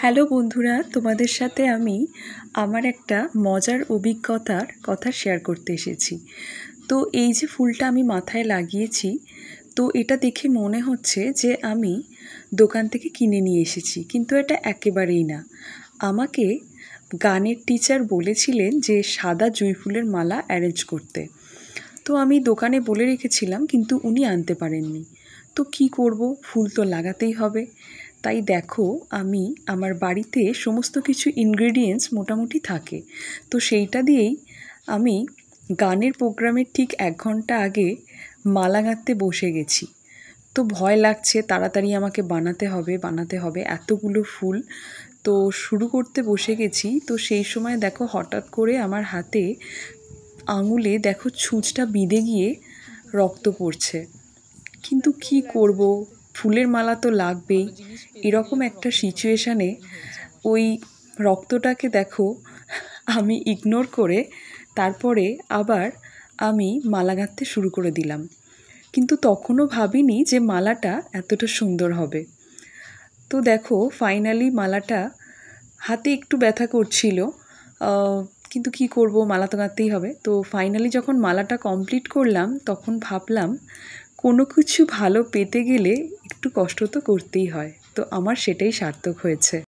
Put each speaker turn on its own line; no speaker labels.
Hello বন্ধুরা, তোমাদের সাথে আমি আমার একটা মজার অভিজ্ঞতার কথা শেয়ার করতে এসেছি। তো এই যে ফুলটা আমি মাথায় লাগিয়েছি, তো এটা দেখে মনে হচ্ছে যে আমি দোকান থেকে কিনে নিয়ে এসেছি, কিন্তু এটা একেবারেই না। আমাকে গানের টিচার বলেছিলেন যে সাদা জুঁই ফুলের মালা অ্যারেঞ্জ করতে। তো আমি দোকানে বলে রেখেছিলাম, কিন্তু উনি আনতে পারেননি। তো কি করব, ফুল তো লাগাতেই হবে। তাই দেখো, আমি আমার বাড়িতে সমস্ত কিছু ইনগ্রেডিয়েন্টস মোটামুটি থাকে, তো সেইটা দিয়েই আমি গানের প্রোগ্রামের ঠিক 1 ঘন্টা আগে মালা গাঁথতে বসে গেছি। তো ভয় লাগছে, তাড়াতাড়ি আমাকে বানাতে হবে এতগুলো ফুল। তো শুরু করতে বসে গেছি। তো সেই সময় দেখো, হঠাৎ করে আমার হাতে আঙুলে দেখো ছুঁচটা বিঁধে গিয়ে রক্ত পড়ছে। কিন্তু কি করব, ফুলের মালা তো লাগবেই। এরকম একটা সিচুয়েশানে ওই রক্তটাকে দেখো আমি ইগনোর করে তারপরে আবার আমি মালা গাঁথতে শুরু করে দিলাম। কিন্তু তখনও ভাবিনি যে মালাটা এতটা সুন্দর হবে। তো দেখো, ফাইনালি মালাটা হাতে একটু ব্যথা করছিল, কিন্তু কি করব, মালা তো গাঁথতেই হবে। তো ফাইনালি যখন মালাটা কমপ্লিট করলাম, তখন ভাবলাম কোনো কিছু ভালো পেতে গেলে একটু কষ্ট তো করতেই হয়। তো আমার সেটাই সার্থক হয়েছে।